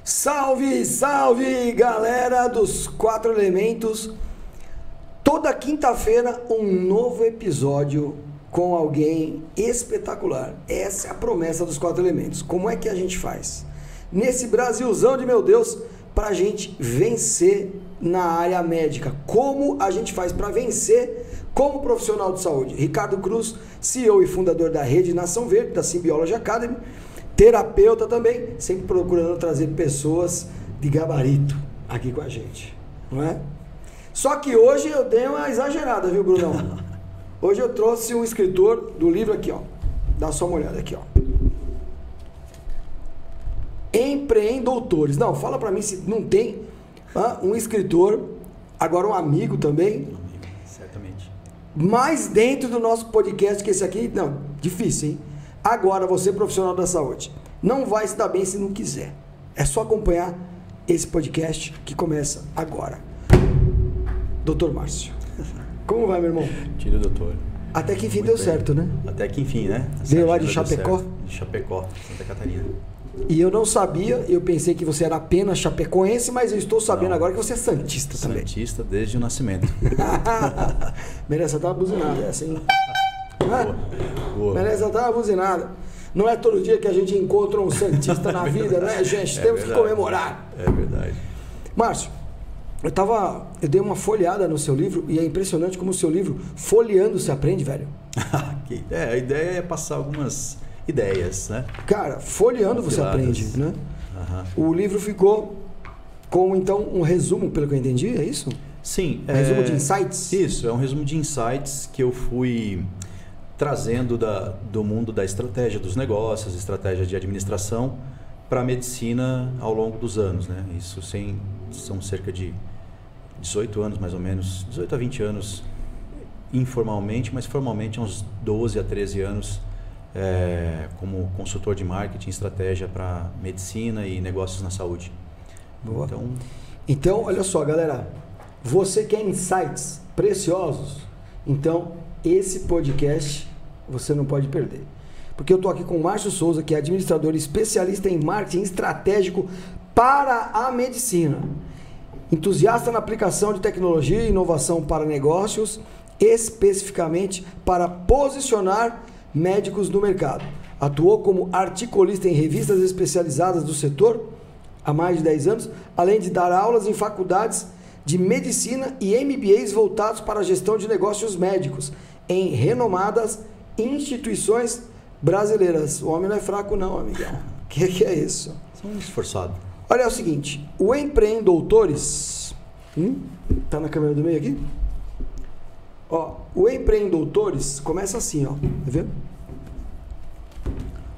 Salve, salve, galera dos Quatro Elementos. Toda quinta-feira um novo episódio com alguém espetacular. Essa é a promessa dos Quatro Elementos. Como é que a gente faz? Nesse Brasilzão de meu Deus, pra gente vencer na área médica. Como a gente faz para vencer como profissional de saúde? Ricardo Cruz, CEO e fundador da Rede Nação Verde, da Symbiology Academy, terapeuta também, sempre procurando trazer pessoas de gabarito aqui com a gente, não é? Só que hoje eu dei uma exagerada, viu, Brunão? Hoje eu trouxe um escritor do livro aqui, ó. Dá só uma olhada aqui, ó. Empreendedores. Não, fala pra mim se não tem um escritor, agora um amigo também. Certamente. Mais dentro do nosso podcast que esse aqui, não, difícil, hein? Agora, você profissional da saúde, não vai se dar bem se não quiser. É só acompanhar esse podcast que começa agora. Doutor Márcio, como vai, meu irmão? Tira o doutor. Até que enfim Muito deu bem. certo, né? Até que enfim, né? Veio lá de Chapecó? De Chapecó, Santa Catarina. E eu não sabia, eu pensei que você era apenas chapecoense, mas eu estou sabendo agora que você é santista também. Santista desde o nascimento. Merece até uma buzinada essa, hein? Boa. Merece até uma buzinada. Não é todo dia que a gente encontra um santista na vida, né, gente? Temos que comemorar. É verdade. Márcio, eu dei uma folheada no seu livro e é impressionante como o seu livro, folheando, se aprende, velho. A ideia é passar algumas ideias, né? Cara, folheando você aprende, né? Uhum. O livro ficou com, então, um resumo, pelo que eu entendi, é isso? Sim. Resumo de insights? Isso, é um resumo de insights que eu fui trazendo do mundo da estratégia dos negócios, estratégia de administração, para a medicina ao longo dos anos, né? Isso são cerca de 18 anos, mais ou menos, 18 a 20 anos informalmente, mas formalmente uns 12 a 13 anos como consultor de marketing, estratégia para medicina e negócios na saúde. Boa. Então, olha só, galera, você quer insights preciosos? Então, esse podcast você não pode perder. Porque eu estou aqui com o Márcio Souza, que é administrador e especialista em marketing estratégico para a medicina. Entusiasta na aplicação de tecnologia e inovação para negócios, especificamente para posicionar médicos no mercado. Atuou como articulista em revistas especializadas do setor há mais de 10 anos, além de dar aulas em faculdades de medicina e MBAs voltados para a gestão de negócios médicos em renomadas instituições brasileiras. O homem não é fraco não, amigão. O que é isso? São esforçados. Olha, é o seguinte, o Empreendedores, tá na câmera do meio aqui? Ó, o Empreendedores começa assim, ó, tá vendo?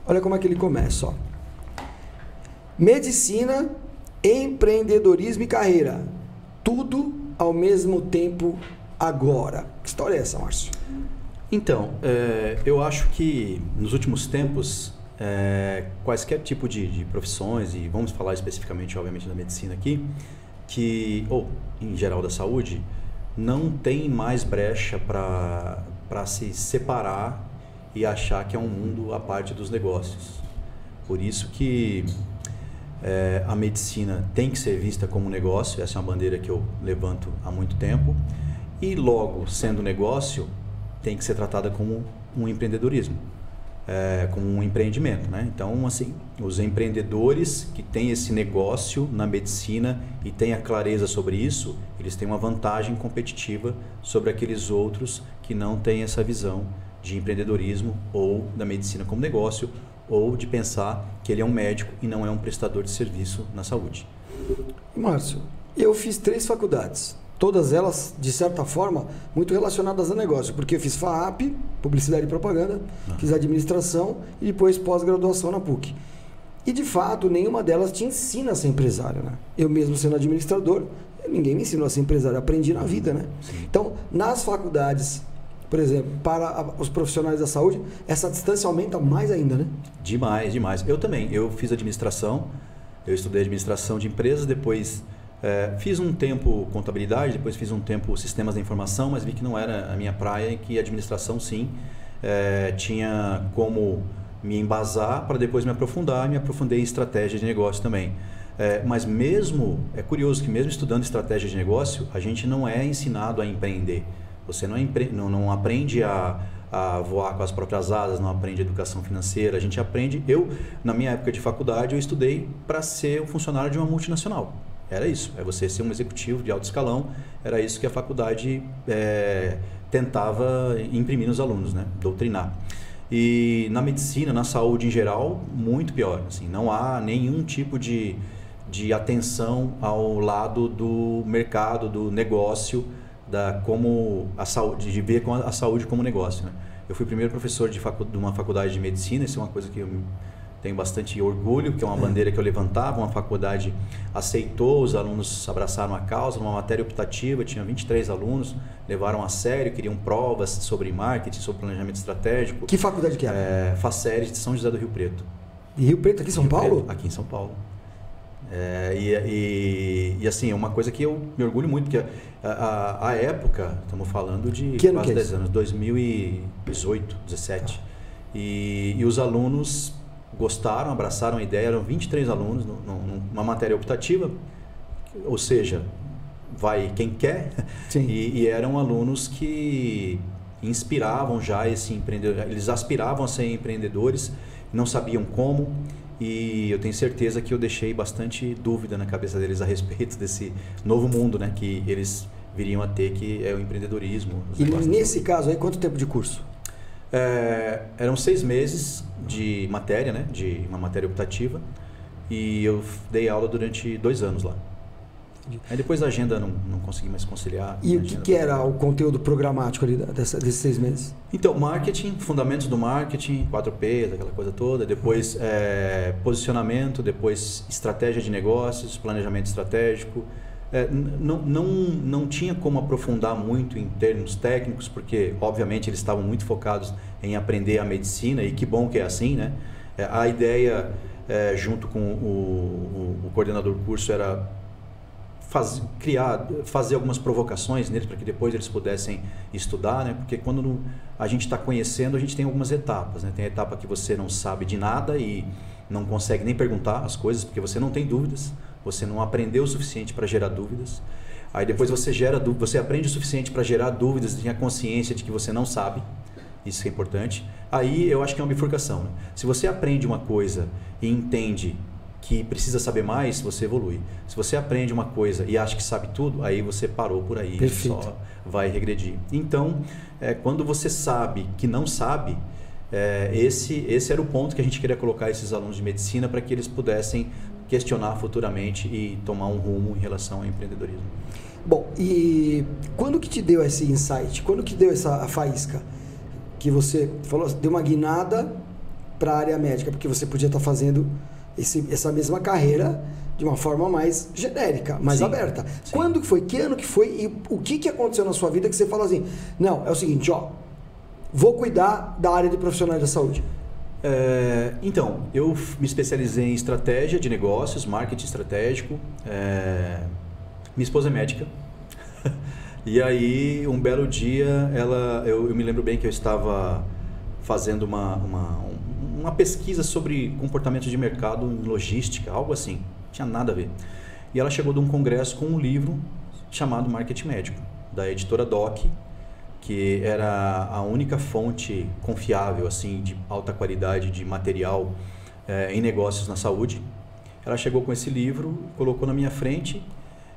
Olha como é que ele começa, ó. Medicina, empreendedorismo e carreira. Tudo ao mesmo tempo agora. Que história é essa, Márcio? Então, eu acho que nos últimos tempos, quaisquer tipo de profissões, e vamos falar especificamente, obviamente, da medicina aqui, ou em geral da saúde, não tem mais brecha para se separar e achar que é um mundo à parte dos negócios. Por isso que a medicina tem que ser vista como negócio, essa é uma bandeira que eu levanto há muito tempo, e logo, sendo negócio, tem que ser tratada como um empreendedorismo, como um empreendimento, né? Então, assim, os empreendedores que têm esse negócio na medicina e têm a clareza sobre isso, eles têm uma vantagem competitiva sobre aqueles outros que não têm essa visão de empreendedorismo ou da medicina como negócio, ou de pensar que ele é um médico e não é um prestador de serviço na saúde. Márcio, eu fiz 3 faculdades. Todas elas, de certa forma, muito relacionadas a negócio, porque eu fiz FAAP, Publicidade e Propaganda, fiz administração e depois pós-graduação na PUC. E, de fato, nenhuma delas te ensina a ser empresário, né? Eu mesmo sendo administrador, ninguém me ensinou a ser empresário, eu aprendi na vida, né? Sim. Então, nas faculdades, por exemplo, para os profissionais da saúde, essa distância aumenta mais ainda, né? Demais, demais. Eu também, eu fiz administração, eu estudei administração de empresas, depois... fiz um tempo contabilidade, depois fiz um tempo sistemas da informação, mas vi que não era a minha praia e que a administração sim tinha como me embasar para depois me aprofundar, e me aprofundei em estratégia de negócio também. Mas mesmo, é curioso que mesmo estudando estratégia de negócio, a gente não é ensinado a empreender. Você não aprende a voar com as próprias asas, não aprende educação financeira. A gente aprende... na minha época de faculdade, eu estudei para ser um funcionário de uma multinacional. Era isso, é você ser um executivo de alto escalão, era isso que a faculdade tentava imprimir nos alunos, né? Doutrinar. E na medicina, na saúde em geral, muito pior. Assim, não há nenhum tipo de atenção ao lado do mercado, do negócio, como a saúde, de ver com a saúde como negócio, né? Eu fui o primeiro professor de uma faculdade de medicina, isso é uma coisa que eu tenho bastante orgulho, que é uma bandeira que eu levantava. Uma faculdade aceitou, os alunos abraçaram a causa, numa matéria optativa, tinha 23 alunos, levaram a sério, queriam provas sobre marketing, sobre planejamento estratégico. Que faculdade que era? FACERES de São José do Rio Preto. E Rio Preto, aqui em São Paulo? Aqui em São Paulo. E assim, é uma coisa que eu me orgulho muito, porque a época, estamos falando de quase 10 anos, 2018, 17, e os alunos gostaram, abraçaram a ideia, eram 23 alunos numa matéria optativa, ou seja, vai quem quer, e eram alunos que inspiravam já esse empreendedor, eles aspiravam a ser empreendedores, não sabiam como, e eu tenho certeza que eu deixei bastante dúvida na cabeça deles a respeito desse novo mundo, né, que eles viriam a ter, que é o empreendedorismo. E nesse caso aí, quanto tempo de curso? Eram 6 meses de matéria, né, de uma matéria optativa, e eu dei aula durante 2 anos lá. Aí depois a agenda não consegui mais conciliar. E o que era o conteúdo programático ali desses 6 meses? Então, marketing, fundamentos do marketing, 4Ps, aquela coisa toda. Depois posicionamento, depois estratégia de negócios, planejamento estratégico. Não tinha como aprofundar muito em termos técnicos, porque obviamente eles estavam muito focados em aprender a medicina, e que bom que é assim, né? A ideia, junto com o coordenador do curso, era fazer algumas provocações neles para que depois eles pudessem estudar, né? Porque quando a gente está conhecendo, a gente tem algumas etapas, né? Tem a etapa que você não sabe de nada e não consegue nem perguntar as coisas, porque você não tem dúvidas, você não aprendeu o suficiente para gerar dúvidas. Aí depois você aprende o suficiente para gerar dúvidas, tem a consciência de que você não sabe, isso é importante. Aí eu acho que é uma bifurcação, né? Se você aprende uma coisa e entende que precisa saber mais, você evolui. Se você aprende uma coisa e acha que sabe tudo, aí você parou por aí. Perfeito. Só vai regredir. Então, quando você sabe que não sabe, esse era o ponto que a gente queria colocar esses alunos de medicina, para que eles pudessem questionar futuramente e tomar um rumo em relação ao empreendedorismo. Bom, e quando que te deu esse insight? Quando que deu essa faísca? Que você falou, deu uma guinada para a área médica, porque você podia estar fazendo essa mesma carreira de uma forma mais genérica, mais aberta. Sim. Quando que foi? Que ano que foi? E o que aconteceu na sua vida que você falou assim, não, é o seguinte, vou cuidar da área de profissionais da saúde? Então, eu me especializei em estratégia de negócios, marketing estratégico. Minha esposa é médica. E aí, um belo dia, eu me lembro bem que eu estava fazendo uma pesquisa sobre comportamento de mercado em logística, algo assim, não tinha nada a ver. E ela chegou de um congresso com um livro chamado Marketing Médico, da editora Doc, que era a única fonte confiável, assim, de alta qualidade de material em negócios na saúde. Ela chegou com esse livro, colocou na minha frente,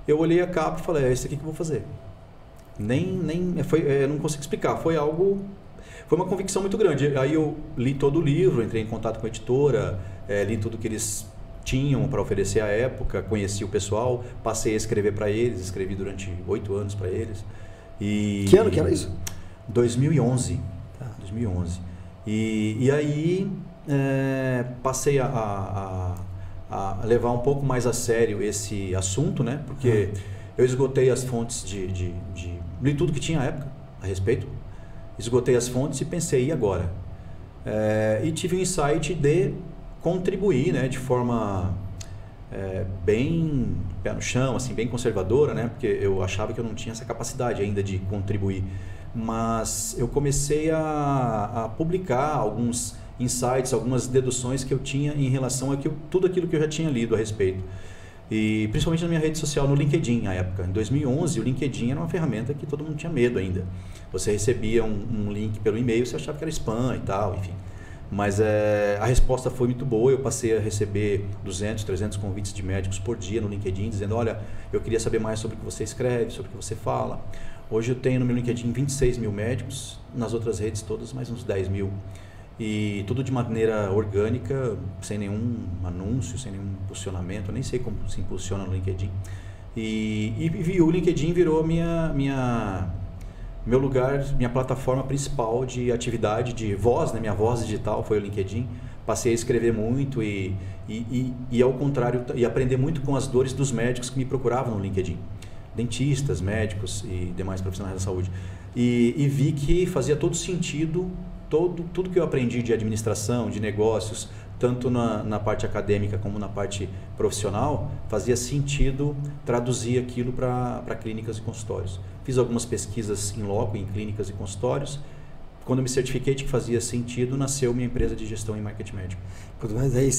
eu olhei a capa e falei, é isso aqui que eu vou fazer. Eu não consigo explicar, foi uma convicção muito grande. Aí eu li todo o livro, entrei em contato com a editora, li tudo que eles tinham para oferecer à época, conheci o pessoal, passei a escrever para eles, escrevi durante 8 anos para eles. Que ano que era isso? 2011. 2011. E aí passei a levar um pouco mais a sério esse assunto, né? Porque eu esgotei as fontes li tudo que tinha à época a respeito. Esgotei as fontes e pensei, e agora? E tive um insight de contribuir, né, de forma bem pé no chão, assim, bem conservadora, né, porque eu achava que eu não tinha essa capacidade ainda de contribuir. Mas eu comecei a publicar alguns insights, algumas deduções que eu tinha em relação a tudo aquilo que eu já tinha lido a respeito. E principalmente na minha rede social, no LinkedIn, na época. Em 2011, o LinkedIn era uma ferramenta que todo mundo tinha medo ainda. Você recebia um link pelo e-mail, você achava que era spam e tal, enfim. Mas a resposta foi muito boa. Eu passei a receber 200, 300 convites de médicos por dia no LinkedIn, dizendo, olha, eu queria saber mais sobre o que você escreve, sobre o que você fala. Hoje eu tenho no meu LinkedIn 26 mil médicos, nas outras redes todas mais uns 10 mil. E tudo de maneira orgânica, sem nenhum anúncio, sem nenhum impulsionamento. Eu nem sei como se impulsiona no LinkedIn. E o LinkedIn virou meu lugar, minha plataforma principal de atividade, de voz, né? Minha voz digital foi o LinkedIn. Passei a escrever muito e ao contrário, e aprender muito com as dores dos médicos que me procuravam no LinkedIn. Dentistas, médicos e demais profissionais da saúde. E vi que fazia todo sentido, tudo que eu aprendi de administração, de negócios, tanto na parte acadêmica como na parte profissional, fazia sentido traduzir aquilo para clínicas e consultórios. Fiz algumas pesquisas em loco, em clínicas e consultórios. Quando eu me certifiquei de que fazia sentido, nasceu minha empresa de gestão em marketing médico. Mas aí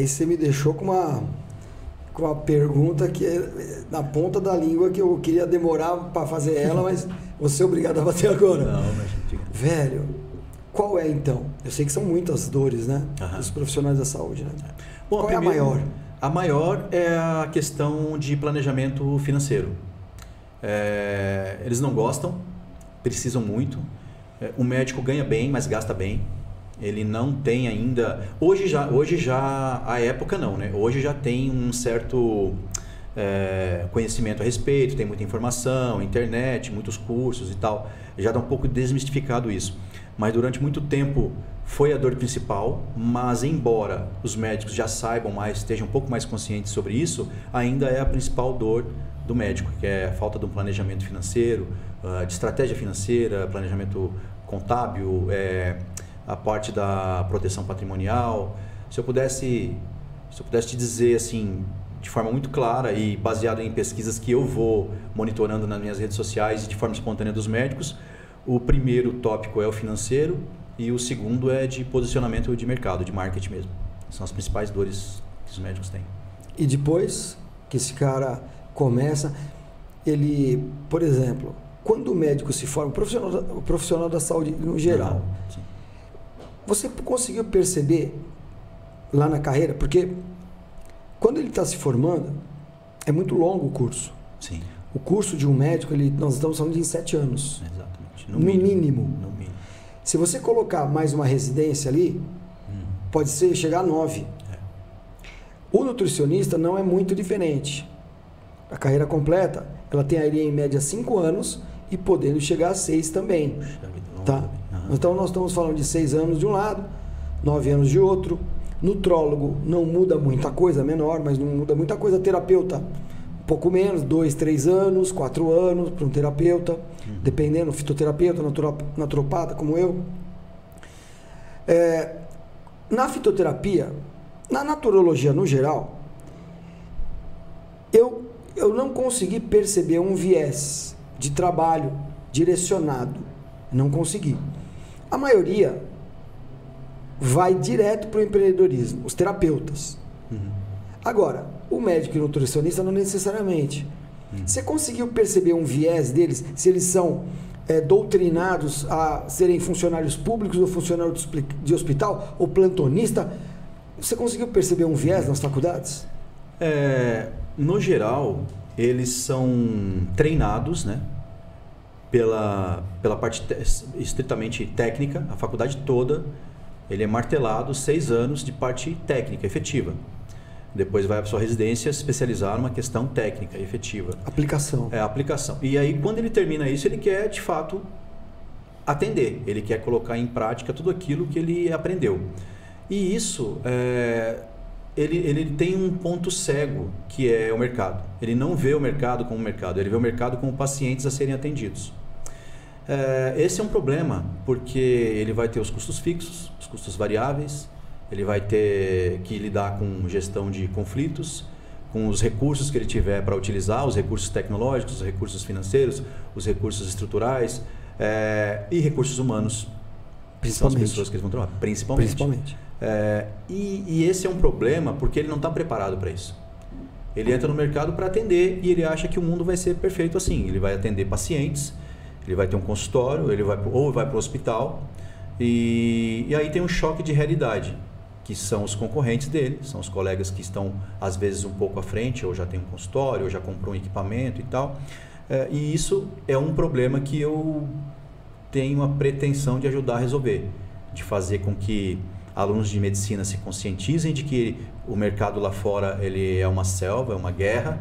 você me deixou com uma pergunta que é na ponta da língua, que eu queria demorar para fazer ela, mas vou ser obrigado a bater agora. Não, mas diga. Velho, qual é então? Eu sei que são muitas dores, né? Dos profissionais da saúde, né? Bom, qual é a maior? A maior é a questão de planejamento financeiro. Eles não gostam, precisam muito. O médico ganha bem, mas gasta bem. Ele não tem ainda... Hoje já a época não, né? Hoje já tem um certo conhecimento a respeito, tem muita informação, internet, muitos cursos e tal. Já está um pouco desmistificado isso. Mas durante muito tempo foi a dor principal, mas embora os médicos já saibam mais, estejam um pouco mais conscientes sobre isso, ainda é a principal dor do médico, que é a falta de um planejamento financeiro, de estratégia financeira, planejamento contábil, a parte da proteção patrimonial. Se eu pudesse te dizer assim, de forma muito clara e baseado em pesquisas que eu vou monitorando nas minhas redes sociais e de forma espontânea dos médicos, o primeiro tópico é o financeiro e o segundo é de posicionamento de mercado, de marketing mesmo. São as principais dores que os médicos têm. E depois que esse cara começa, ele, por exemplo, quando o médico se forma, o profissional da saúde no geral, você conseguiu perceber lá na carreira? Porque quando ele está se formando, é muito longo o curso. Sim. O curso de um médico, nós estamos falando de 7 anos. Exatamente. No mínimo. Se você colocar mais uma residência ali, pode chegar a 9. O nutricionista não é muito diferente. A carreira completa, ela tem aí em média 5 anos e podendo chegar a 6 também. Tá? Então nós estamos falando de 6 anos de um lado, 9 anos de outro. Nutrólogo não muda muita coisa, menor, mas não muda muita coisa. Terapeuta, um pouco menos, 2, 3 anos, 4 anos para um terapeuta, dependendo, fitoterapeuta, naturopata, como eu. Na fitoterapia, na naturologia no geral, eu não consegui perceber um viés de trabalho direcionado. Não consegui. A maioria vai direto para o empreendedorismo, os terapeutas. Agora, o médico e o nutricionista não necessariamente. Você conseguiu perceber um viés deles, se eles são doutrinados a serem funcionários públicos ou funcionários de hospital ou plantonista? Você conseguiu perceber um viés nas faculdades? No geral, eles são treinados, né, pela parte estritamente técnica. A faculdade toda, ele é martelado 6 anos de parte técnica, efetiva. Depois vai para sua residência se especializar numa questão técnica, efetiva. Aplicação. Aplicação. E aí, quando ele termina isso, ele quer, de fato, atender. Ele quer colocar em prática tudo aquilo que ele aprendeu. E isso, ele tem um ponto cego, que é o mercado. Ele não vê o mercado como mercado, ele vê o mercado como pacientes a serem atendidos. Esse é um problema, porque ele vai ter os custos fixos, os custos variáveis, ele vai ter que lidar com gestão de conflitos, com os recursos que ele tiver para utilizar, os recursos tecnológicos, os recursos financeiros, os recursos estruturais e recursos humanos. São as pessoas que eles vão trabalhar, principalmente. E esse é um problema porque ele não está preparado para isso. Ele entra no mercado para atender e ele acha que o mundo vai ser perfeito assim. Ele vai atender pacientes, ele vai ter um consultório, ele vai para o hospital e aí tem um choque de realidade, que são os concorrentes dele, são os colegas que estão às vezes um pouco à frente, ou já tem um consultório, ou já comprou um equipamento e tal. E isso é um problema que eu tenho a pretensão de ajudar a resolver, de fazer com que alunos de medicina se conscientizem de que o mercado lá fora ele é uma selva, é uma guerra.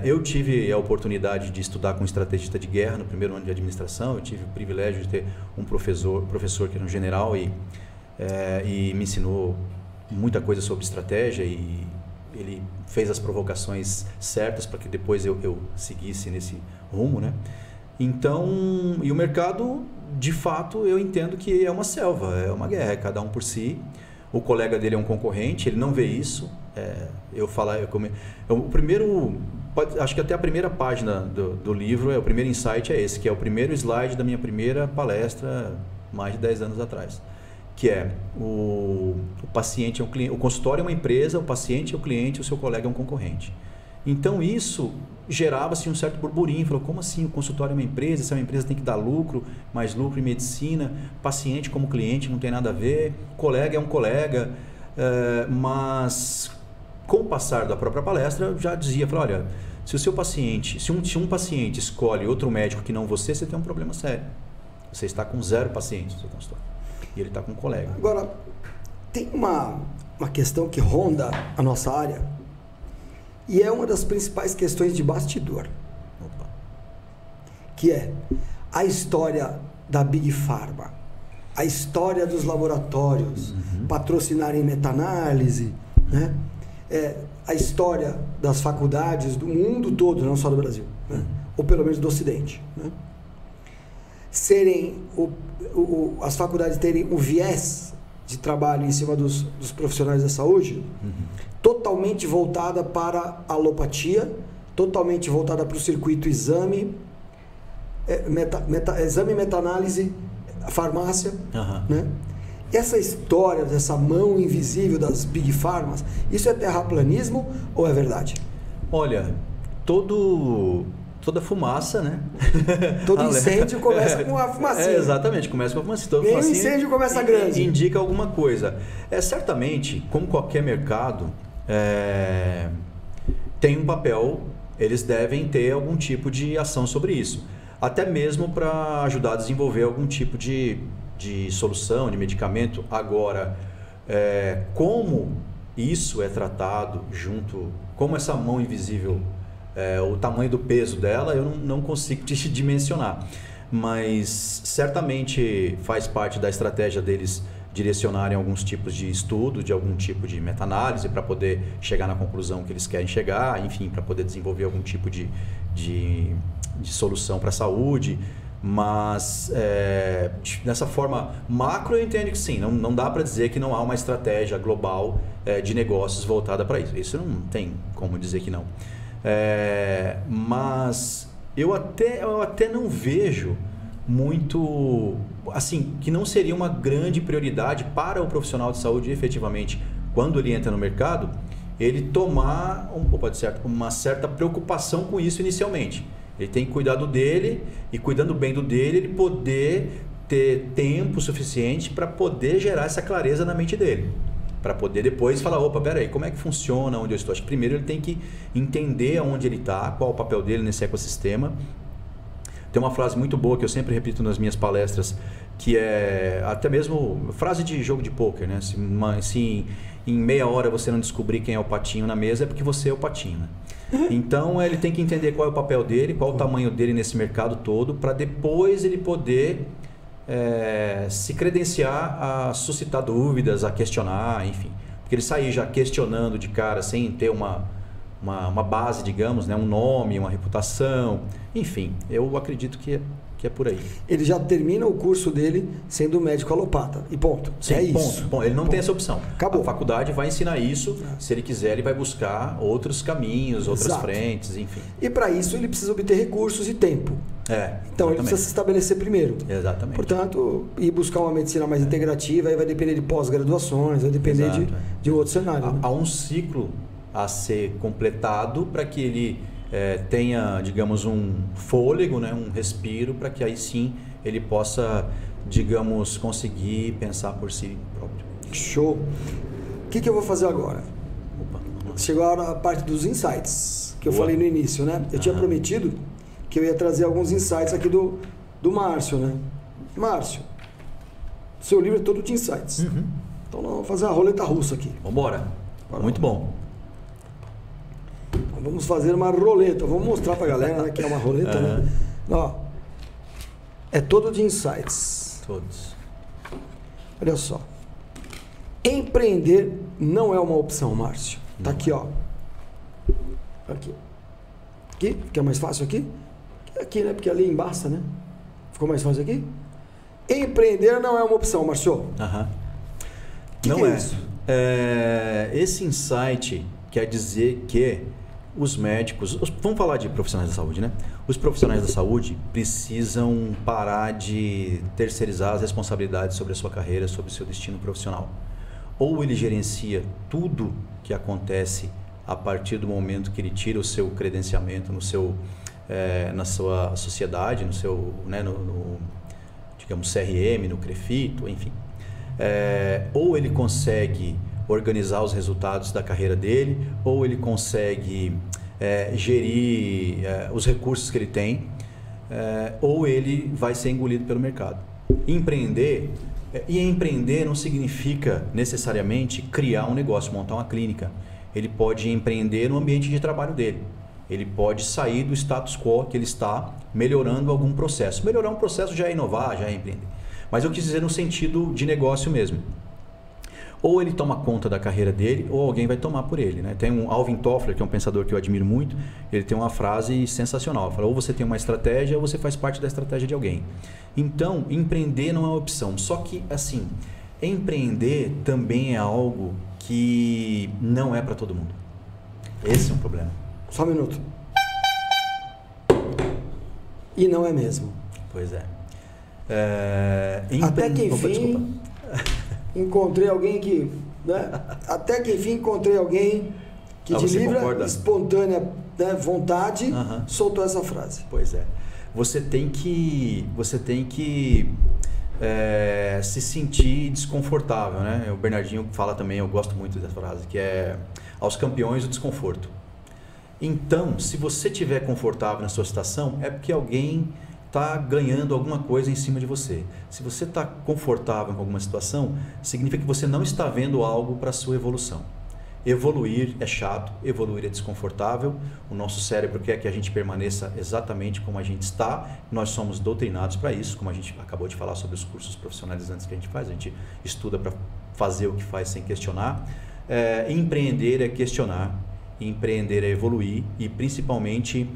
Eu tive a oportunidade de estudar com um estrategista de guerra no primeiro ano de administração. Eu tive o privilégio de ter um professor que era um general e me ensinou muita coisa sobre estratégia, e ele fez as provocações certas para que depois eu seguisse nesse rumo, né? Então, e o mercado, de fato, eu entendo que é uma selva, é uma guerra, é cada um por si. O colega dele é um concorrente, ele não vê isso. Acho que até a primeira página do livro, o primeiro insight é esse, que é o primeiro slide da minha primeira palestra, mais de 10 anos atrás. Que é o paciente é um cliente, o consultório é uma empresa, o paciente é o cliente, o seu colega é um concorrente. Então isso gerava-se um certo burburinho, falou, como assim o consultório é uma empresa, se é uma empresa tem que dar lucro, mais lucro em medicina, paciente como cliente não tem nada a ver, colega é um colega, mas com o passar da própria palestra eu já dizia, olha, se o seu paciente, se um paciente escolhe outro médico que não você tem um problema sério, você está com 0 pacientes no seu consultório. E ele está com um colega. Agora, tem uma questão que ronda a nossa área e é uma das principais questões de bastidor. Opa. Que é a história da Big Pharma, a história dos laboratórios patrocinarem meta-análise, né? A história das faculdades do mundo todo, não só do Brasil, né? Ou pelo menos do Ocidente, né? As faculdades terem o viés de trabalho em cima dos profissionais da saúde, totalmente voltada para a alopatia, totalmente voltada para o circuito exame, exame, meta-análise, farmácia, né? Essa história dessa mão invisível das Big Pharmas, isso é terraplanismo ou é verdade? Olha, toda fumaça, né? Todo incêndio começa com a fumacinha. Exatamente, começa com a fumacinha. Nem o incêndio começa grande. Indica alguma coisa. Certamente, como qualquer mercado, tem um papel, eles devem ter algum tipo de ação sobre isso. Até mesmo para ajudar a desenvolver algum tipo de solução, de medicamento. Agora, como isso é tratado junto, como essa mão invisível, o tamanho do peso dela, eu não consigo te dimensionar. Mas certamente faz parte da estratégia deles direcionarem alguns tipos de estudo, de algum tipo de meta-análise para poder chegar na conclusão que eles querem chegar, enfim, para poder desenvolver algum tipo de solução para a saúde. Mas dessa forma macro eu entendo que sim, não dá para dizer que não há uma estratégia global de negócios voltada para isso. Isso não tem como dizer que não. Mas eu até não vejo muito, assim, que não seria uma grande prioridade para o profissional de saúde efetivamente, quando ele entra no mercado, ele tomar uma certa preocupação com isso inicialmente. Ele tem que cuidar do dele, e cuidando bem do dele, ele poder ter tempo suficiente para poder gerar essa clareza na mente dele. Para poder depois falar, opa, peraí, como é que funciona onde eu estou? Acho que primeiro ele tem que entender aonde ele está, qual o papel dele nesse ecossistema. Tem uma frase muito boa que eu sempre repito nas minhas palestras, que é até mesmo frase de jogo de pôquer, né? Se em meia hora você não descobrir quem é o patinho na mesa, é porque você é o patinho, né? Então ele tem que entender qual é o papel dele, qual o tamanho dele nesse mercado todo, para depois ele poder se credenciar a suscitar dúvidas, a questionar, enfim. Porque ele sair já questionando de cara sem ter uma base, digamos, né? Um nome, uma reputação, enfim, eu acredito que é por aí. Ele já termina o curso dele sendo médico alopata e ponto. Sim, isso. Ponto. Ele não tem essa opção. Acabou. A faculdade vai ensinar isso. Se ele quiser, ele vai buscar outros caminhos, outras frentes, enfim. E para isso ele precisa obter recursos e tempo. Então ele precisa se estabelecer primeiro. Exatamente. Portanto, ir buscar uma medicina mais integrativa, aí vai depender de pós-graduações, vai depender de outro cenário. Há um ciclo a ser completado para que ele tenha, digamos, um fôlego, né, um respiro, para que aí sim ele possa, digamos, conseguir pensar por si próprio. Show! O que eu vou fazer agora? Opa, chegou a parte dos insights, que eu Boa. falei no início, né? Eu tinha prometido que eu ia trazer alguns insights aqui do Márcio, né? Márcio, seu livro é todo de insights. Então nós vamos fazer uma roleta russa aqui. Vambora. Muito bom. Vamos fazer uma roleta. Vamos mostrar pra galera, né, que é uma roleta, né? Ó, é todo de insights. Todos. Olha só. Empreender não é uma opção, Márcio. Tá aqui, ó. Aqui. Aqui, fica mais fácil aqui? Aqui, né? Porque ali embaça, né? Ficou mais fácil aqui? Empreender não é uma opção, Márcio. Não é é. isso? Esse insight quer dizer que os médicos, vamos falar de profissionais da saúde, né? Os profissionais da saúde precisam parar de terceirizar as responsabilidades sobre a sua carreira, sobre o seu destino profissional. Ou ele gerencia tudo que acontece a partir do momento que ele tira o seu credenciamento na sua sociedade, no seu, né, digamos, CRM, no CREFITO, enfim. Ou ele consegue organizar os resultados da carreira dele, ou ele consegue gerir os recursos que ele tem, ou ele vai ser engolido pelo mercado. Empreender não significa necessariamente criar um negócio, montar uma clínica. Ele pode empreender no ambiente de trabalho dele. Ele pode sair do status quo que ele está, melhorando algum processo. Melhorar um processo já é inovar, já é empreender. Mas eu quis dizer no sentido de negócio mesmo. Ou ele toma conta da carreira dele, ou alguém vai tomar por ele, né? Tem um Alvin Toffler, que é um pensador que eu admiro muito, ele tem uma frase sensacional. Ele fala, ou você tem uma estratégia, ou você faz parte da estratégia de alguém. Então, empreender não é uma opção. Só que, assim, empreender também é algo que não é para todo mundo. Esse é um problema. Só um minuto. E não é mesmo. Pois é. Até que enfim, encontrei alguém que... Né? Até que enfim encontrei alguém que de livre espontânea, né, vontade soltou essa frase. Pois é. Você tem que se sentir desconfortável, né? O Bernardinho fala também, eu gosto muito dessa frase, que é aos campeões o desconforto. Então, se você estiver confortável na sua situação, é porque alguém está ganhando alguma coisa em cima de você. Se você está confortável com alguma situação, significa que você não está vendo algo para a sua evolução. Evoluir é chato, evoluir é desconfortável. O nosso cérebro quer que a gente permaneça exatamente como a gente está. Nós somos doutrinados para isso, como a gente acabou de falar sobre os cursos profissionalizantes que a gente faz. A gente estuda para fazer o que faz sem questionar. Empreender é questionar, empreender é evoluir e principalmente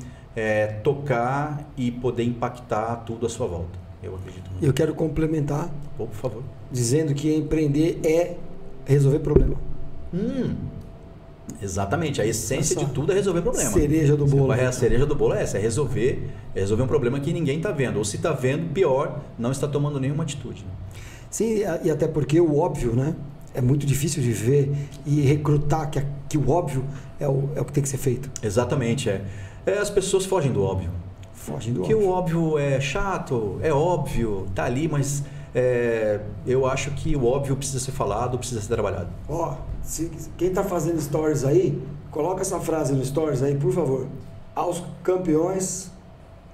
tocar e poder impactar tudo à sua volta. Eu acredito muito. Eu quero complementar, por favor, dizendo que empreender é resolver problema. Exatamente, a essência de tudo é resolver problema. Cereja do bolo. A cereja do bolo é essa, é resolver um problema que ninguém está vendo. Ou se está vendo, pior, não está tomando nenhuma atitude. Sim, e até porque o óbvio, né? É muito difícil de ver e recrutar que o óbvio é o que tem que ser feito. Exatamente, as pessoas fogem do óbvio. Fogem do óbvio. Porque o óbvio é chato, é óbvio, tá ali, mas eu acho que o óbvio precisa ser falado, precisa ser trabalhado. Quem está fazendo stories aí, coloca essa frase no stories aí, por favor. Aos campeões,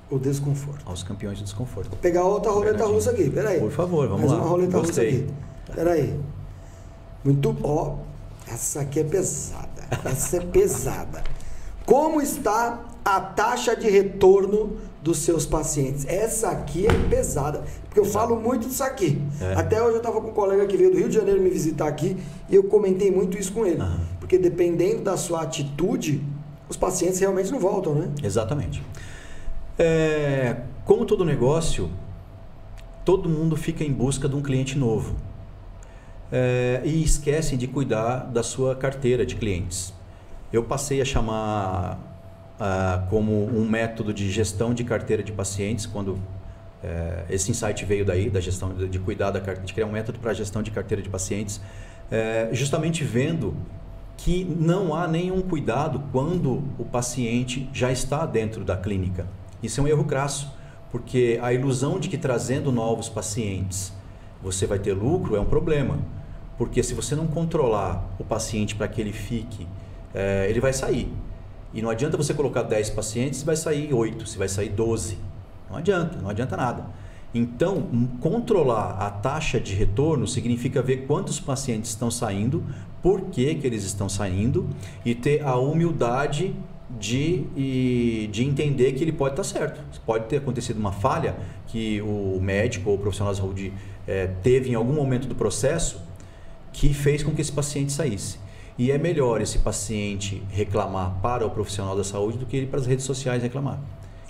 o desconforto. Aos campeões do desconforto. Vou pegar outra roleta russa aqui, peraí. Por favor, vamos lá. Mais uma roleta russa aqui. Peraí. Muito bom. Essa aqui é pesada. Essa é pesada. Como está a taxa de retorno dos seus pacientes? Essa aqui é pesada, porque eu falo muito disso aqui. Até hoje eu estava com um colega que veio do Rio de Janeiro me visitar aqui e eu comentei muito isso com ele. Porque dependendo da sua atitude, os pacientes realmente não voltam, né? Exatamente. Como todo negócio, todo mundo fica em busca de um cliente novo. E esquecem de cuidar da sua carteira de clientes. Eu passei a chamar como um método de gestão de carteira de pacientes, quando esse insight veio daí, da gestão de cuidar da carteira, de criar um método para a gestão de carteira de pacientes, justamente vendo que não há nenhum cuidado quando o paciente já está dentro da clínica. Isso é um erro crasso, porque a ilusão de que trazendo novos pacientes você vai ter lucro é um problema. Porque se você não controlar o paciente para que ele fique, ele vai sair. E não adianta você colocar 10 pacientes, vai sair 8, se vai sair 12. Não adianta nada. Então, controlar a taxa de retorno significa ver quantos pacientes estão saindo, por que eles estão saindo e ter a humildade de entender que ele pode estar certo. Pode ter acontecido uma falha que o médico ou o profissional de saúde teve em algum momento do processo que fez com que esse paciente saísse. E é melhor esse paciente reclamar para o profissional da saúde do que ele para as redes sociais reclamar.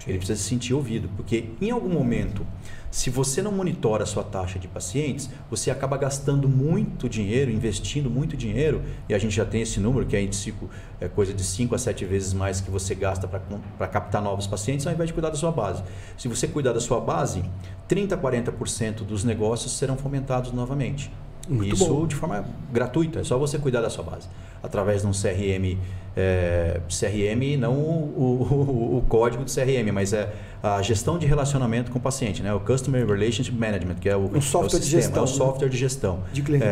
Ele precisa se sentir ouvido, porque em algum momento, se você não monitora a sua taxa de pacientes, você acaba gastando muito dinheiro, investindo muito dinheiro, e a gente já tem esse número, que é coisa de 5 a 7 vezes mais que você gasta para captar novos pacientes, ao invés de cuidar da sua base. Se você cuidar da sua base, 30% a 40% dos negócios serão fomentados novamente. Muito Isso bom. De forma gratuita, é só você cuidar da sua base. Através de um CRM, CRM não o código do CRM, mas é a gestão de relacionamento com o paciente, né? O Customer Relationship Management, que é o software de gestão, é o software de gestão. De clientes.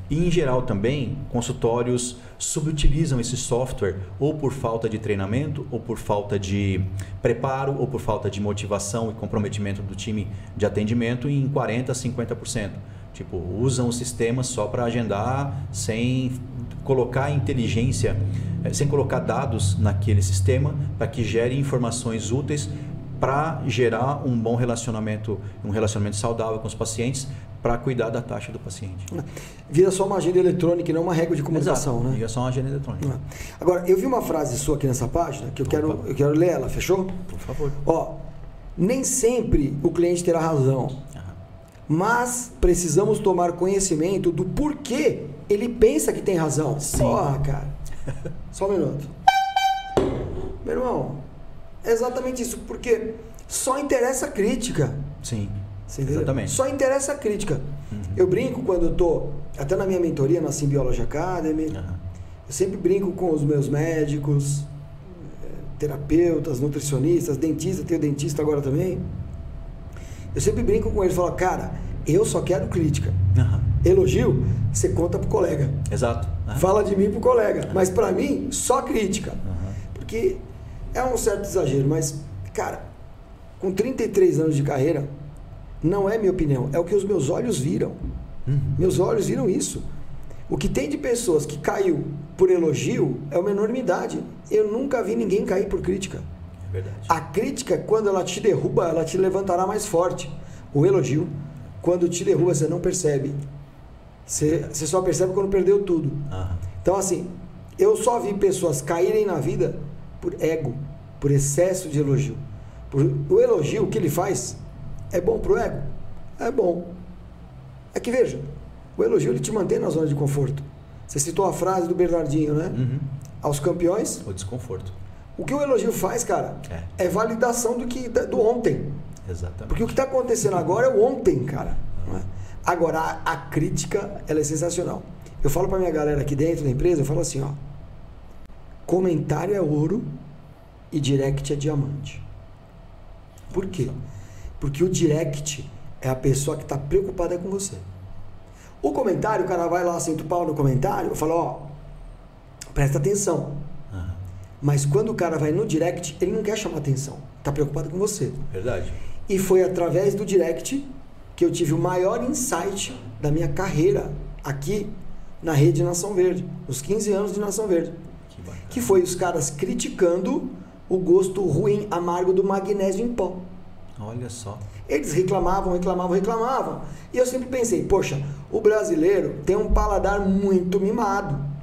E em geral também, consultórios subutilizam esse software ou por falta de treinamento, ou por falta de preparo, ou por falta de motivação e comprometimento do time de atendimento em 40% a 50%. Tipo, usam o sistema só para agendar, sem colocar inteligência, sem colocar dados naquele sistema para que gere informações úteis para gerar um bom relacionamento, um relacionamento saudável com os pacientes, para cuidar da taxa do paciente. Vira só uma agenda eletrônica e não uma régua de comunicação, Exato. né? Vira só uma agenda eletrônica. Agora, eu vi uma frase sua aqui nessa página que eu quero ler ela, fechou? Por favor. Ó, nem sempre o cliente terá razão. Mas precisamos tomar conhecimento do porquê ele pensa que tem razão. Sim. Porra, cara. Só um minuto. Meu irmão, é exatamente isso. Porque só interessa a crítica. Sim, exatamente. Só interessa a crítica. Eu brinco quando eu tô, até na minha mentoria, na Symbiology Academy, eu sempre brinco com os meus médicos, terapeutas, nutricionistas, dentistas, tenho dentista agora também. Eu sempre brinco com eles e falo, cara, eu só quero crítica. Elogio, você conta pro colega. Exato. Fala de mim pro colega. Mas pra mim, só crítica. Porque é um certo exagero, mas, cara, com 33 anos de carreira, não é minha opinião, é o que os meus olhos viram. Meus olhos viram isso. O que tem de pessoas que caiu por elogio é uma enormidade. Eu nunca vi ninguém cair por crítica. Verdade. A crítica, quando ela te derruba, ela te levantará mais forte. O elogio, quando te derruba, você não percebe. Você só percebe quando perdeu tudo. Então, assim, eu só vi pessoas caírem na vida por ego, por excesso de elogio. O elogio, o que ele faz, é bom pro ego? É bom. É que, veja, o elogio ele te mantém na zona de conforto. Você citou a frase do Bernardinho, né? Aos campeões... O desconforto. O que o elogio faz, cara, é validação do ontem. Exatamente. Porque o que está acontecendo agora é o ontem, cara. Não é? Agora, a crítica, ela é sensacional. Eu falo para minha galera aqui dentro da empresa, eu falo assim, ó. Comentário é ouro e direct é diamante. Por quê? Porque o direct é a pessoa que está preocupada com você. O comentário, o cara vai lá, senta o pau no comentário, eu falo, ó, presta atenção. Mas quando o cara vai no direct, ele não quer chamar atenção. Está preocupado com você. Verdade. E foi através do direct que eu tive o maior insight da minha carreira aqui na rede Nação Verde. Nos 15 anos de Nação Verde. Que foi os caras criticando o gosto ruim, amargo do magnésio em pó. Olha só. Eles reclamavam. E eu sempre pensei, poxa, o brasileiro tem um paladar muito mimado.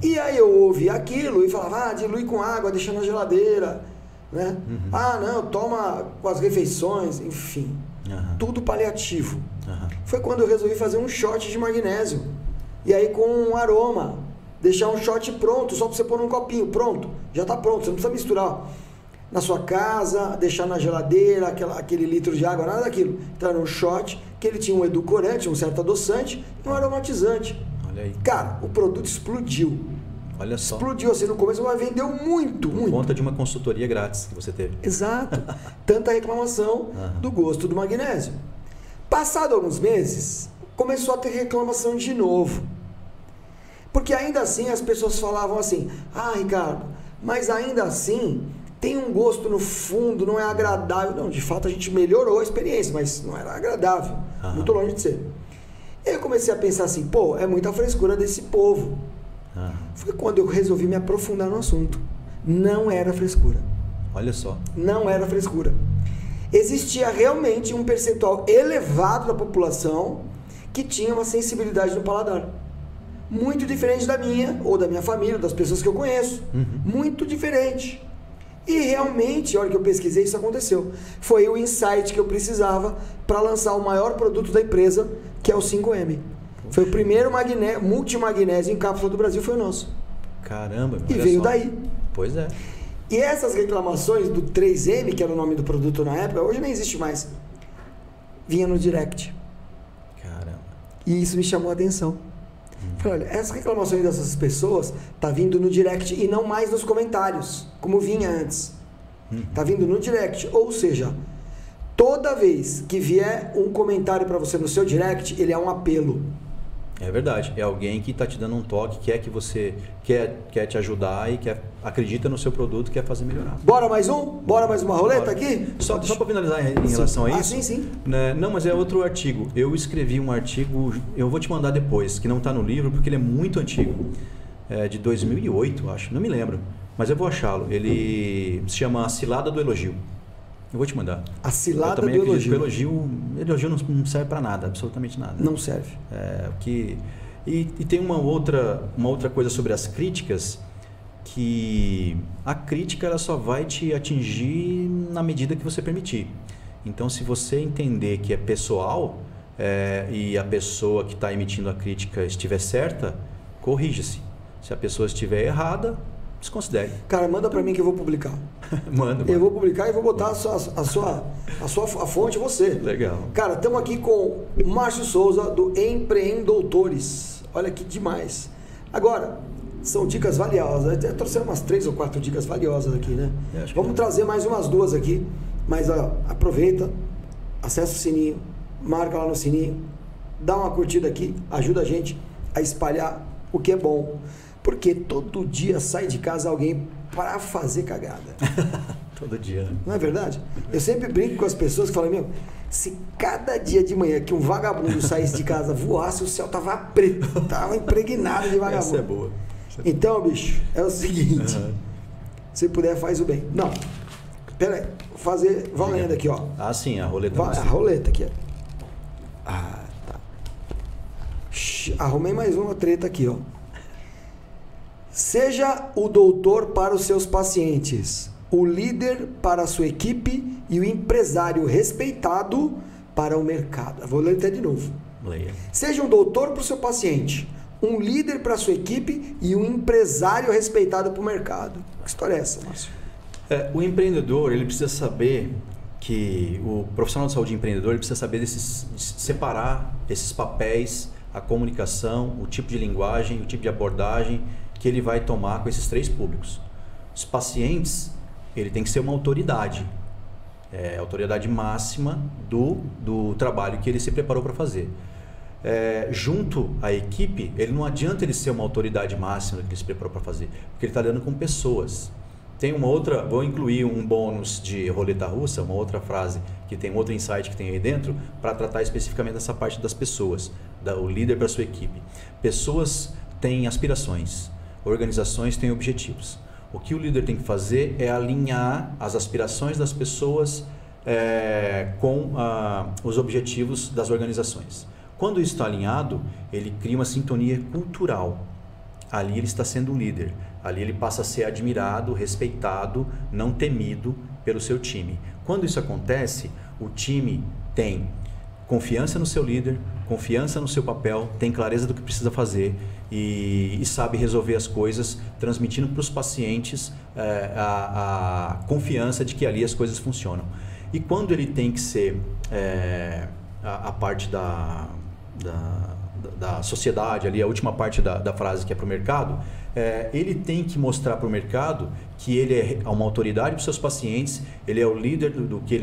E aí eu ouvi aquilo e falava, dilui com água, deixa na geladeira, né? Não, toma com as refeições, enfim. Tudo paliativo. Foi quando eu resolvi fazer um shot de magnésio. E aí com um aroma, deixar um shot pronto, só para você pôr num copinho, pronto, já está pronto, você não precisa misturar. Na sua casa, deixar na geladeira, aquele litro de água, nada daquilo. Então era um shot que ele tinha um edulcorante, um certo adoçante e um aromatizante. Olha aí. Cara, o produto explodiu. Olha só. Explodiu assim no começo, mas vendeu muito, Por muito. conta de uma consultoria grátis que você teve. Exato. Tanta reclamação do gosto do magnésio. Passado alguns meses, começou a ter reclamação de novo. Porque ainda assim as pessoas falavam assim: ah, Ricardo, mas ainda assim tem um gosto no fundo, não é agradável. Não, de fato a gente melhorou a experiência, mas não era agradável. Muito longe de ser. E aí eu comecei a pensar assim: pô, é muita frescura desse povo. Foi quando eu resolvi me aprofundar no assunto. Não era frescura. Olha só. Não era frescura. Existia realmente um percentual elevado da população que tinha uma sensibilidade no paladar. Muito diferente da minha, ou da minha família, das pessoas que eu conheço. Muito diferente. E realmente, a hora que eu pesquisei, isso aconteceu. Foi o insight que eu precisava para lançar o maior produto da empresa, que é o 5M. Foi o primeiro multimagnésio em cápsula do Brasil, foi o nosso. Caramba, e veio daí. Pois é. E essas reclamações do 3M, que era o nome do produto na época, hoje nem existe mais, vinha no direct. Caramba. E isso me chamou a atenção. Falei, olha, essas reclamações dessas pessoas tá vindo no direct e não mais nos comentários, como vinha antes. Tá vindo no direct. Ou seja, toda vez que vier um comentário para você no seu direct, ele é um apelo. É verdade. É alguém que está te dando um toque, quer que você quer te ajudar e acredita no seu produto, quer fazer melhorar. Bora mais um? Bora mais uma roleta aqui? Só para finalizar em relação a isso. Sim. Né, não, mas é outro artigo. Eu escrevi um artigo, eu vou te mandar depois, que não está no livro porque ele é muito antigo. É de 2008, acho. Não me lembro. Mas eu vou achá-lo. Ele se chama A Cilada do Elogio. Eu vou te mandar. A cilada do elogio. Que elogio não serve para nada, absolutamente nada. Não serve. E tem uma outra coisa sobre as críticas, que a crítica ela só vai te atingir na medida que você permitir. Então, se você entender que é pessoal e a pessoa que está emitindo a crítica estiver certa, corrija-se. Se a pessoa estiver errada, desconsidere. Cara, manda pra mim que eu vou publicar. Manda. Eu vou publicar e vou botar a fonte você. Legal. Cara, estamos aqui com o Márcio Souza, do Empreendedores. Olha que demais. Agora, são dicas valiosas. Eu trouxe umas 3 ou 4 dicas valiosas aqui, né? Vamos trazer mais umas 2 aqui. Mas aproveita, acessa o sininho, marca lá no sininho, dá uma curtida aqui, ajuda a gente a espalhar o que é bom. Porque todo dia sai de casa alguém para fazer cagada. Todo dia. Não é verdade? Eu sempre brinco com as pessoas que falam, meu, se cada dia de manhã que um vagabundo saísse de casa voasse, o céu tava preto, tava impregnado de vagabundo. Essa é boa. Então, bicho, é o seguinte, se puder, faz o bem. Não, pera aí, vou fazer valendo aqui, ó. Ah, sim, a roleta. A roleta aqui, ó. Ah, tá. Arrumei mais uma treta aqui, ó. Seja o doutor para os seus pacientes, o líder para a sua equipe e o empresário respeitado para o mercado. Vou ler até de novo. Leia. Seja um doutor para o seu paciente, um líder para a sua equipe e um empresário respeitado para o mercado. Que história é essa, Márcio? O empreendedor, ele precisa saber que o profissional de saúde empreendedor, ele precisa saber separar esses papéis, a comunicação, o tipo de linguagem, o tipo de abordagem que ele vai tomar com esses 3 públicos. Os pacientes, ele tem que ser uma autoridade, a autoridade máxima do trabalho que ele se preparou para fazer. Junto à equipe, ele não adianta ele ser uma autoridade máxima que ele se preparou para fazer, porque ele está lidando com pessoas. Tem uma outra, vou incluir um bônus de roleta russa, uma outra frase que tem outro insight que tem aí dentro, para tratar especificamente dessa parte das pessoas, o líder para a sua equipe. Pessoas têm aspirações. Organizações têm objetivos. O que o líder tem que fazer é alinhar as aspirações das pessoas com os objetivos das organizações. Quando isso está alinhado, ele cria uma sintonia cultural. Ali ele está sendo um líder. Ali ele passa a ser admirado, respeitado, não temido pelo seu time. Quando isso acontece, o time tem confiança no seu líder, confiança no seu papel, tem clareza do que precisa fazer e sabe resolver as coisas, transmitindo para os pacientes a confiança de que ali as coisas funcionam. E quando ele tem que ser a parte da sociedade, ali, a última parte da frase que é para o mercado, ele tem que mostrar para o mercado que ele é uma autoridade para os seus pacientes, ele é o líder no que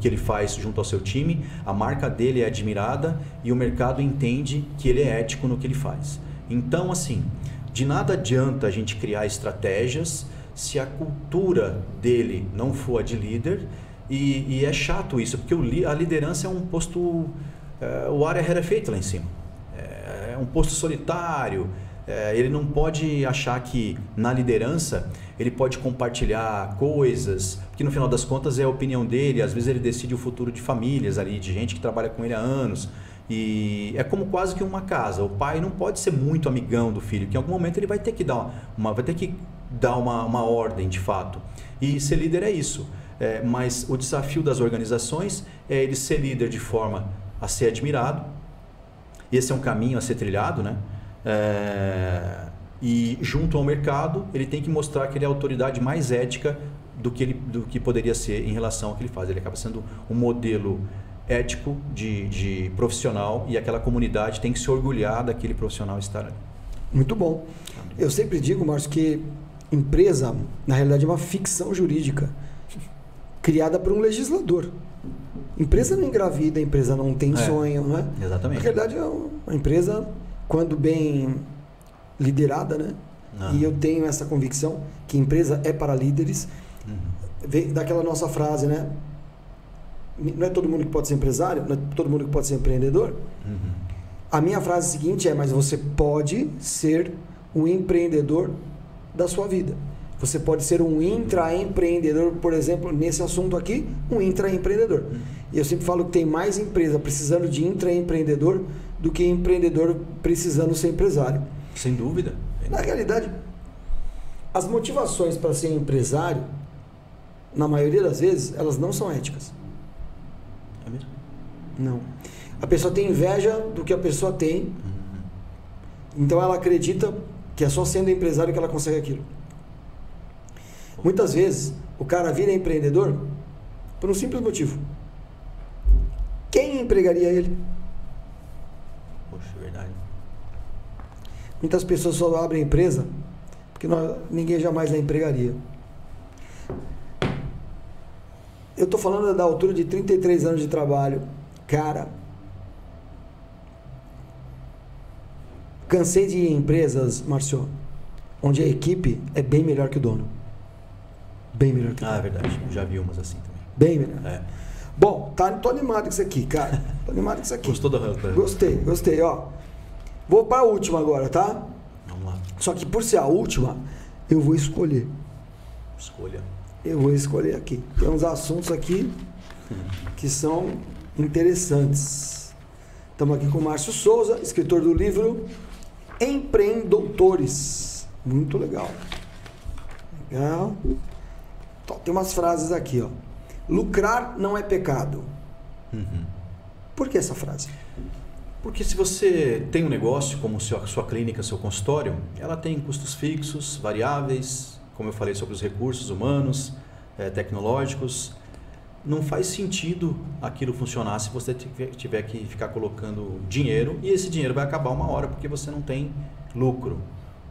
ele faz junto ao seu time, a marca dele é admirada e o mercado entende que ele é ético no que ele faz. Então, assim, de nada adianta a gente criar estratégias se a cultura dele não for a de líder, e é chato isso, porque a liderança é um posto, o ar é feito lá em cima, é um posto solitário, ele não pode achar que na liderança ele pode compartilhar coisas, porque no final das contas é a opinião dele, às vezes ele decide o futuro de famílias ali, de gente que trabalha com ele há anos, e é como quase que uma casa, o pai não pode ser muito amigão do filho, que em algum momento ele vai ter que dar uma ordem de fato, e ser líder é isso, mas o desafio das organizações é ele ser líder de forma a ser admirado, esse é um caminho a ser trilhado, né? E junto ao mercado ele tem que mostrar que ele é a autoridade mais ética do que poderia ser em relação ao que ele faz. Ele acaba sendo um modelo ético de profissional, e aquela comunidade tem que se orgulhar daquele profissional estar ali. Muito bom. Eu sempre digo, Márcio, que empresa na realidade é uma ficção jurídica criada por um legislador. Empresa não engravida, a empresa não tem sonho, não é? Exatamente. Na realidade é uma empresa, quando bem liderada, né? E eu tenho essa convicção que empresa é para líderes. Vem daquela nossa frase, né? Não é todo mundo que pode ser empresário, não é todo mundo que pode ser empreendedor. A minha frase seguinte é: mas você pode ser um empreendedor da sua vida. Você pode ser um intraempreendedor, por exemplo, nesse assunto aqui, um intraempreendedor. E eu sempre falo que tem mais empresa precisando de intraempreendedor do que empreendedor precisando ser empresário. Sem dúvida. Na realidade, as motivações para ser empresário, na maioria das vezes, elas não são éticas. É mesmo? Não. A pessoa tem inveja do que a pessoa tem, então ela acredita que é só sendo empresário que ela consegue aquilo. Muitas vezes, o cara vira empreendedor por um simples motivo. Quem empregaria ele? Poxa, verdade. Muitas pessoas só abrem empresa porque ninguém jamais a empregaria. Eu estou falando da altura de 33 anos de trabalho. Cara, cansei de ir em empresas, Márcio, onde a equipe é bem melhor que o dono. Bem melhor que o dono. É verdade. Já vi umas assim também. Bem melhor. Bom, tô animado com isso aqui, cara. Tô animado com isso aqui. Gostou da rampa? Gostei, ó. Vou para a última agora, tá? Vamos lá. Só que por ser a última, eu vou escolher. Escolha. Eu vou escolher aqui. Tem uns assuntos aqui que são interessantes. Estamos aqui com o Márcio Souza, escritor do livro Empreendedores. Muito legal. Legal. Tem umas frases aqui, ó. Lucrar não é pecado. Por que essa frase? Porque se você tem um negócio como sua clínica, seu consultório, ela tem custos fixos, variáveis, como eu falei sobre os recursos humanos, tecnológicos. Não faz sentido aquilo funcionar se você tiver que ficar colocando dinheiro, e esse dinheiro vai acabar uma hora porque você não tem lucro.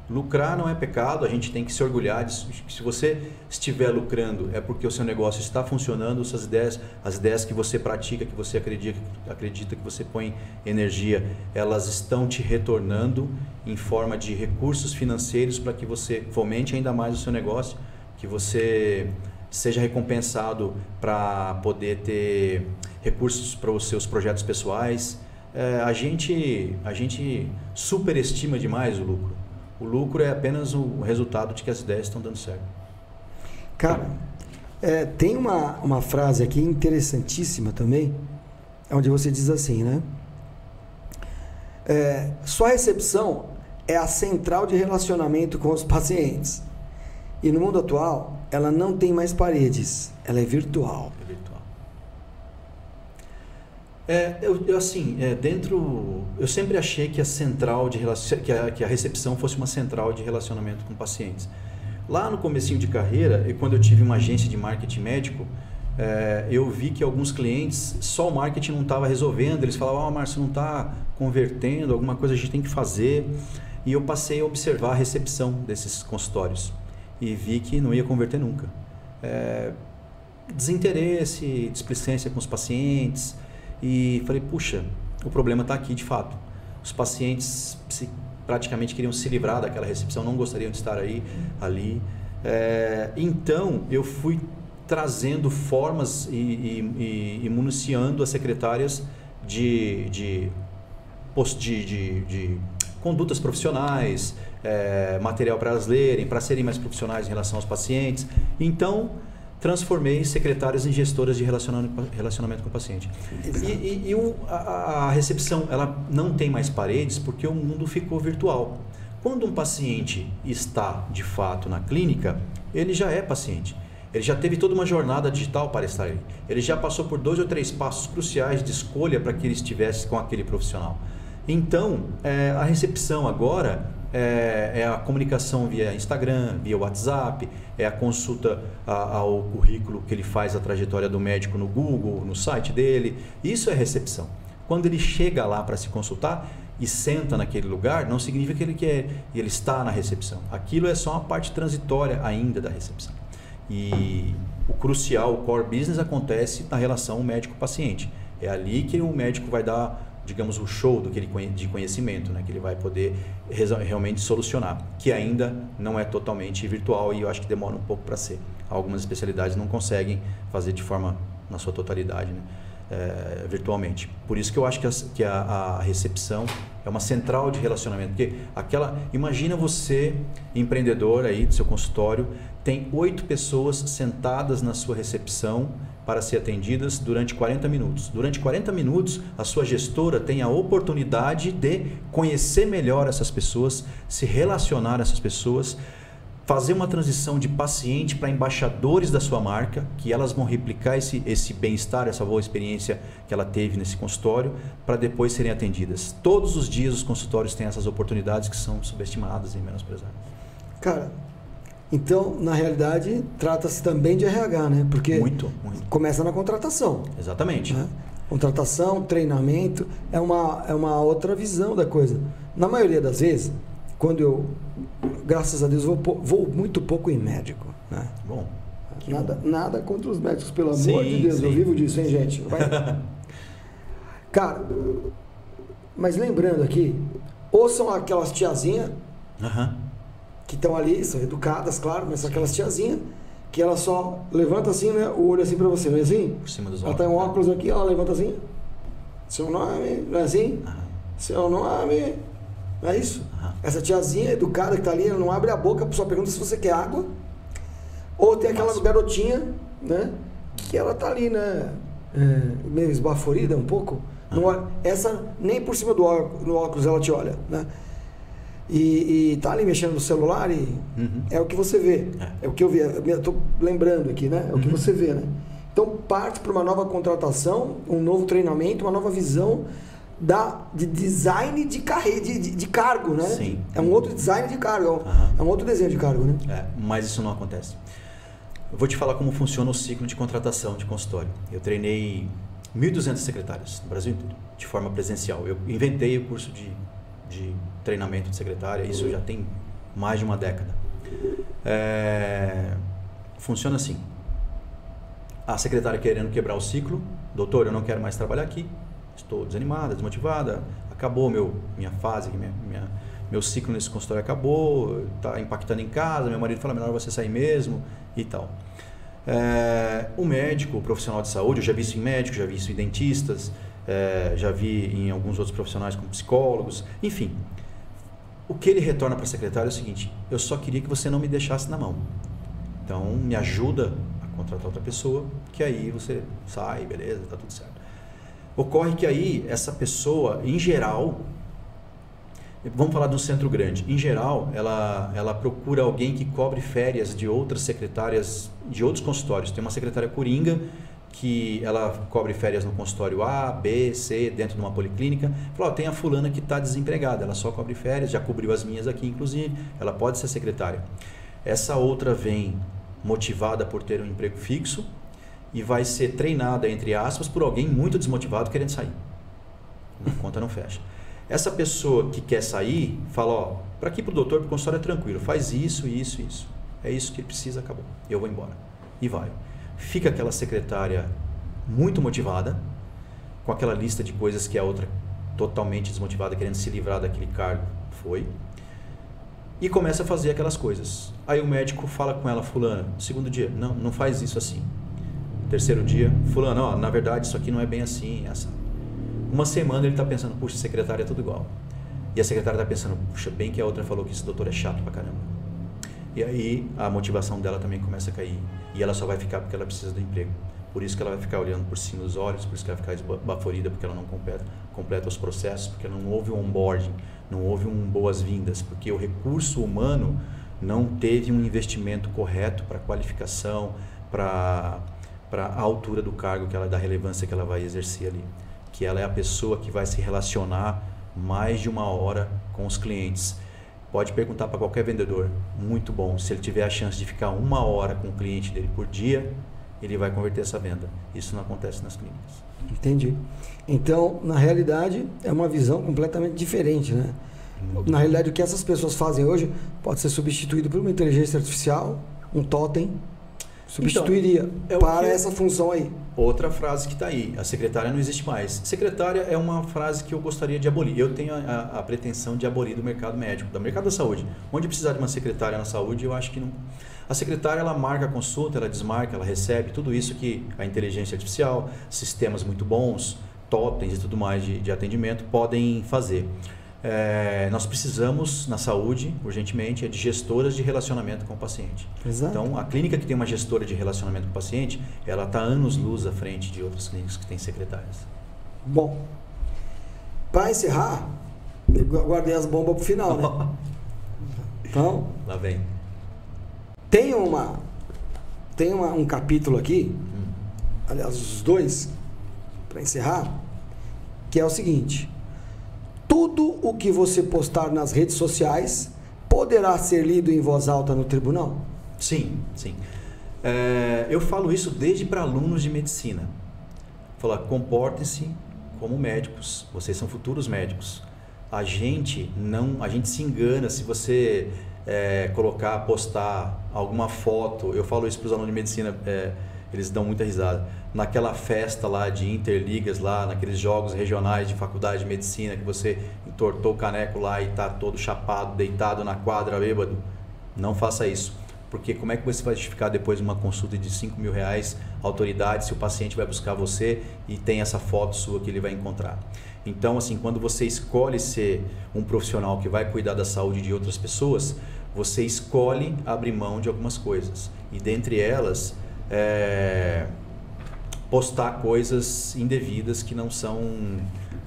Lucrar não é pecado, a gente tem que se orgulhar disso. Se você estiver lucrando, é porque o seu negócio está funcionando, as ideias que você pratica, que você acredita, que você põe energia, elas estão te retornando em forma de recursos financeiros para que você fomente ainda mais o seu negócio, que você seja recompensado para poder ter recursos para os seus projetos pessoais. A gente superestima demais o lucro. O lucro é apenas o resultado de que as ideias estão dando certo. Cara, tem uma frase aqui interessantíssima também, onde você diz assim, né? Sua recepção é a central de relacionamento com os pacientes. E no mundo atual, ela não tem mais paredes, ela é virtual. É virtual. Eu sempre achei que a recepção fosse uma central de relacionamento com pacientes. Lá no comecinho de carreira, e quando eu tive uma agência de marketing médico, eu vi que alguns clientes, só o marketing não estava resolvendo, eles falavam, Márcio, não está convertendo, alguma coisa a gente tem que fazer. E eu passei a observar a recepção desses consultórios e vi que não ia converter nunca. Desinteresse, displicência com os pacientes, e falei, puxa, o problema está aqui de fato. Os pacientes praticamente queriam se livrar daquela recepção, não gostariam de estar ali. Então, eu fui trazendo formas e municiando as secretárias de condutas profissionais, material para elas lerem, para serem mais profissionais em relação aos pacientes. Então, transformei secretárias em gestoras de relacionamento com o paciente. E a recepção, ela não tem mais paredes porque o mundo ficou virtual. Quando um paciente está, de fato, na clínica, ele já é paciente. Ele já teve toda uma jornada digital para estar ali. Ele já passou por 2 ou 3 passos cruciais de escolha para que ele estivesse com aquele profissional. Então, a recepção agora é a comunicação via Instagram, via WhatsApp, é a consulta ao currículo que ele faz, a trajetória do médico no Google, no site dele. Isso é recepção. Quando ele chega lá para se consultar e senta naquele lugar, não significa que ele está na recepção. Aquilo é só uma parte transitória ainda da recepção. E o crucial, o core business, acontece na relação médico-paciente. É ali que o médico vai dar, digamos, o show de conhecimento, né? Que ele vai poder realmente solucionar, que ainda não é totalmente virtual e eu acho que demora um pouco para ser. Algumas especialidades não conseguem fazer de forma, na sua totalidade, né? Virtualmente. Por isso que eu acho que a recepção é uma central de relacionamento. Porque imagina você, empreendedor aí do seu consultório, tem 8 pessoas sentadas na sua recepção para ser atendidas durante 40 minutos. Durante 40 minutos, a sua gestora tem a oportunidade de conhecer melhor essas pessoas, se relacionar com essas pessoas, fazer uma transição de paciente para embaixadores da sua marca, que elas vão replicar esse bem-estar, essa boa experiência que ela teve nesse consultório, para depois serem atendidas. Todos os dias os consultórios têm essas oportunidades que são subestimadas e menosprezadas. Cara, então, na realidade, trata-se também de RH, né? Porque muito. Começa na contratação. Exatamente. Né? Contratação, treinamento, é uma outra visão da coisa. Na maioria das vezes, quando eu, graças a Deus, vou muito pouco em médico. Né? Bom. Nada contra os médicos, pelo amor de Deus, eu vivo disso, hein, gente? Cara, mas lembrando aqui, ou são aquelas tiazinhas que estão ali, são educadas, claro, mas são aquelas tiazinhas que ela só levanta assim, né, o olho assim pra você, não é assim? Por cima dos olhos. Ela tá em um óculos aqui, ela levanta assim. Seu nome, não é assim? Seu nome, não é isso? Essa tiazinha educada que tá ali, ela não abre a boca, só pergunta se você quer água. Ou tem aquela garotinha, né, que ela tá ali, né, meio esbaforida um pouco. Não olha, essa nem por cima do óculos ela te olha, né? E tá ali mexendo no celular e é o que você vê. É o que eu vi. Eu tô lembrando aqui, né? É o que você vê, né? Então parte para uma nova contratação, um novo treinamento, uma nova visão de design de carreira, de cargo, né? Sim. É um outro design de cargo, é um outro desenho de cargo, né? Mas isso não acontece. Eu vou te falar como funciona o ciclo de contratação de consultório. Eu treinei 1.200 secretárias no Brasil inteiro, de forma presencial. Eu inventei o curso de treinamento de secretária, isso já tem mais de uma década. Funciona assim. A secretária querendo quebrar o ciclo, doutor, eu não quero mais trabalhar aqui, estou desanimada, desmotivada, acabou minha fase, meu ciclo nesse consultório acabou, está impactando em casa, meu marido fala, melhor você sair mesmo e tal. O médico, o profissional de saúde, eu já vi isso em médicos, já vi isso em dentistas, já vi em alguns outros profissionais como psicólogos, enfim. O que ele retorna para a secretária é o seguinte, eu só queria que você não me deixasse na mão. Então, me ajuda a contratar outra pessoa, que aí você sai, beleza, tá tudo certo. Ocorre que aí, essa pessoa, em geral, vamos falar de um centro grande, em geral, ela procura alguém que cobre férias de outras secretárias, de outros consultórios. Tem uma secretária coringa, que ela cobre férias no consultório A, B, C, dentro de uma policlínica. Falou, tem a fulana que está desempregada, ela só cobre férias, já cobriu as minhas aqui inclusive, ela pode ser secretária. Essa outra vem motivada por ter um emprego fixo e vai ser treinada, entre aspas, por alguém muito desmotivado querendo sair. A conta não fecha. Essa pessoa que quer sair, fala, ó, para aqui pro doutor, pro consultório é tranquilo, faz isso, isso, isso. É isso que ele precisa, acabou. Eu vou embora. E vai. Fica aquela secretária muito motivada, com aquela lista de coisas que a outra totalmente desmotivada, querendo se livrar daquele cargo, foi. E começa a fazer aquelas coisas. Aí o médico fala com ela, fulana, segundo dia, não faz isso assim. Terceiro dia, fulano, ó, na verdade isso aqui não é bem assim, essa. Uma semana ele está pensando, puxa, secretária é tudo igual. E a secretária está pensando, puxa, bem que a outra falou que esse doutor é chato pra caramba. E aí a motivação dela também começa a cair. E ela só vai ficar porque ela precisa do emprego. Por isso que ela vai ficar olhando por cima dos olhos, por isso que ela vai ficar esbaforida, porque ela não completa os processos, porque não houve um onboarding, não houve boas-vindas, porque o recurso humano não teve um investimento correto para a qualificação, para a altura do cargo, da relevância que ela vai exercer ali. Que ela é a pessoa que vai se relacionar mais de 1 hora com os clientes. Pode perguntar para qualquer vendedor, muito bom, se ele tiver a chance de ficar 1 hora com o cliente dele por dia, ele vai converter essa venda. Isso não acontece nas clínicas. Entendi. Então, na realidade, é uma visão completamente diferente, né? Na realidade, o que essas pessoas fazem hoje pode ser substituído por uma inteligência artificial, um totem, substituiria para essa função aí. Outra frase que está aí, a secretária não existe mais. Secretária é uma frase que eu gostaria de abolir. Eu tenho a pretensão de abolir do mercado médico, do mercado da saúde. Onde precisar de uma secretária na saúde, eu acho que não. A secretária, ela marca a consulta, ela desmarca, ela recebe, tudo isso que a inteligência artificial, sistemas muito bons, totens e tudo mais de atendimento podem fazer. Nós precisamos, na saúde, urgentemente, de gestoras de relacionamento com o paciente. Exato. Então, a clínica que tem uma gestora de relacionamento com o paciente, ela está anos-luz à frente de outras clínicas que têm secretárias. Bom, para encerrar, eu guardei as bombas para o final, né? Então, lá vem. Tem um capítulo aqui, aliás, os dois, para encerrar, que é o seguinte: tudo o que você postar nas redes sociais poderá ser lido em voz alta no tribunal? Sim, sim. Eu falo isso desde para alunos de medicina. Falar, comportem-se como médicos, vocês são futuros médicos. A gente se engana se você postar alguma foto. Eu falo isso para os alunos de medicina, eles dão muita risada. Naquela festa lá de interligas, lá naqueles jogos regionais de faculdade de medicina, que você entortou o caneco lá e está todo chapado, deitado na quadra, bêbado. Não faça isso. Porque como é que você vai justificar depois uma consulta de R$5.000 autoridade se o paciente vai buscar você e tem essa foto sua que ele vai encontrar? Então, assim, quando você escolhe ser um profissional que vai cuidar da saúde de outras pessoas, você escolhe abrir mão de algumas coisas. E dentre elas, postar coisas indevidas que não são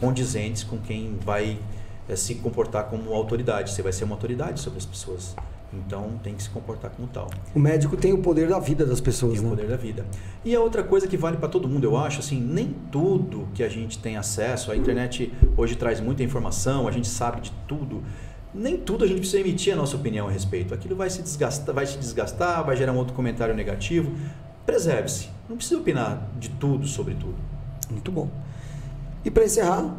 condizentes com quem vai se comportar como autoridade. Você vai ser uma autoridade sobre as pessoas. Então, tem que se comportar como tal. O médico tem o poder da vida das pessoas, Tem o poder da vida. E a outra coisa que vale para todo mundo, eu acho, assim, nem tudo que a gente tem acesso, a internet hoje traz muita informação, a gente sabe de tudo, nem tudo a gente precisa emitir a nossa opinião a respeito. Aquilo vai se desgastar, vai gerar um outro comentário negativo. Preserve-se. Não precisa opinar de tudo sobre tudo. Muito bom. E para encerrar,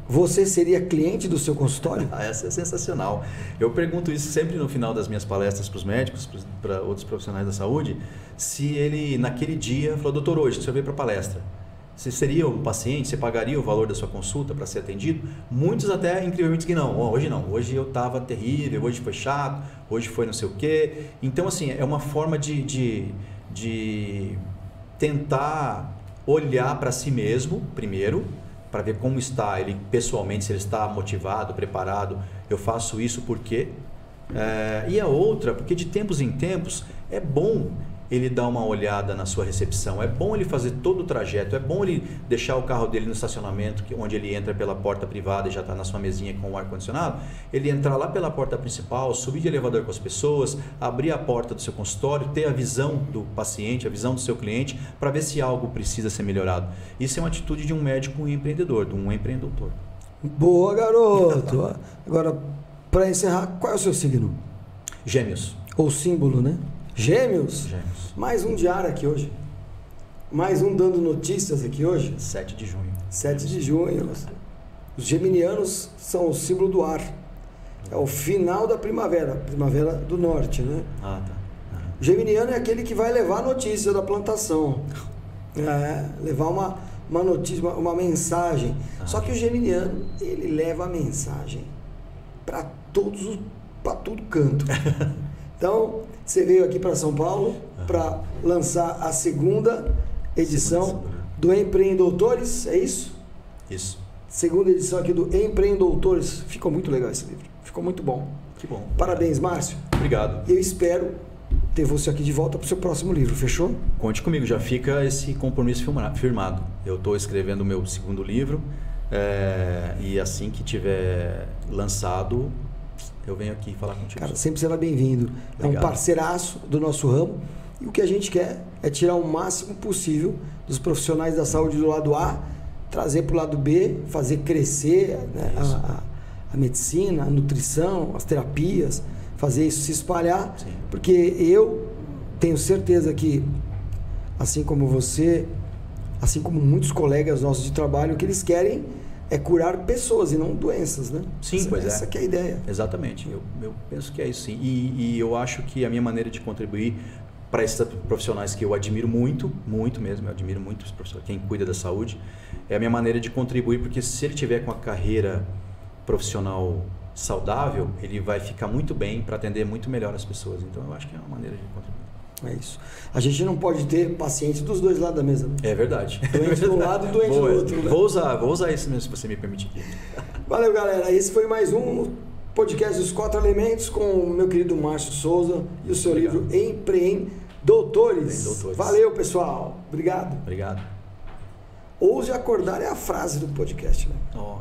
você seria cliente do seu consultório? Essa é sensacional. Eu pergunto isso sempre no final das minhas palestras para os médicos, para outros profissionais da saúde, se ele naquele dia falou, doutor, hoje você veio para a palestra, você seria um paciente, você pagaria o valor da sua consulta para ser atendido? Muitos até incrivelmente que não, hoje não, hoje eu estava terrível, hoje foi chato, hoje foi não sei o quê. Então, assim, é uma forma de tentar olhar para si mesmo primeiro, para ver como está ele pessoalmente, se ele está motivado, preparado. Eu faço isso por quê? E a outra, porque de tempos em tempos é bom ele dar uma olhada na sua recepção, é bom ele fazer todo o trajeto, é bom ele deixar o carro dele no estacionamento, onde ele entra pela porta privada e já está na sua mesinha com o ar-condicionado, ele entrar lá pela porta principal, subir de elevador com as pessoas, abrir a porta do seu consultório, ter a visão do paciente, a visão do seu cliente, para ver se algo precisa ser melhorado. Isso é uma atitude de um médico empreendedor, de um empreendedor. Boa, garoto! Agora, para encerrar, qual é o seu signo? Gêmeos. Ou símbolo, né? Gêmeos? Gêmeos. Mais um diário aqui hoje. Mais um Dando Notícias aqui hoje. 7 de junho. 7 de junho. Os geminianos são o símbolo do ar. É o final da primavera do norte, né? Ah, tá. O geminiano é aquele que vai levar a notícia da plantação. Levar uma notícia, uma mensagem. Só que o geminiano, ele leva a mensagem para tudo canto. Então, você veio aqui para São Paulo para lançar a segunda edição do Empreendedores, é isso? Isso. Segunda edição aqui do Empreendedores. Ficou muito legal esse livro. Ficou muito bom. Que bom. Parabéns, Márcio. Obrigado. E eu espero ter você aqui de volta para o seu próximo livro, fechou? Conte comigo, já fica esse compromisso firmado. Eu estou escrevendo o meu segundo livro e assim que tiver lançado, eu venho aqui falar contigo. Cara, sempre será bem-vindo. É um parceiraço do nosso ramo e o que a gente quer é tirar o máximo possível dos profissionais da saúde do lado A, trazer para o lado B, fazer crescer, né, a medicina, a nutrição, as terapias, fazer isso se espalhar. Sim. Porque eu tenho certeza que, assim como você, assim como muitos colegas nossos de trabalho, o que eles querem é curar pessoas e não doenças, né? Sim, pois é. Essa que é a ideia. Exatamente. Eu penso que é isso, sim. E eu acho que a minha maneira de contribuir para esses profissionais que eu admiro muito, muito mesmo, eu admiro muito os profissionais, quem cuida da saúde, é a minha maneira de contribuir, porque se ele tiver com a carreira profissional saudável, ele vai ficar muito bem para atender muito melhor as pessoas. Então, eu acho que é uma maneira de contribuir. É isso. A gente não pode ter paciente dos dois lados da mesa. Né? É verdade. Doente de um lado e doente do outro. Né? Vou usar isso mesmo, se você me permitir. Valeu, galera. Esse foi mais um podcast dos 4 Elementos com o meu querido Márcio Souza e o seu livro Empreendedores. Valeu, pessoal. Obrigado. Obrigado. Ouse acordar é a frase do podcast, né? Ó.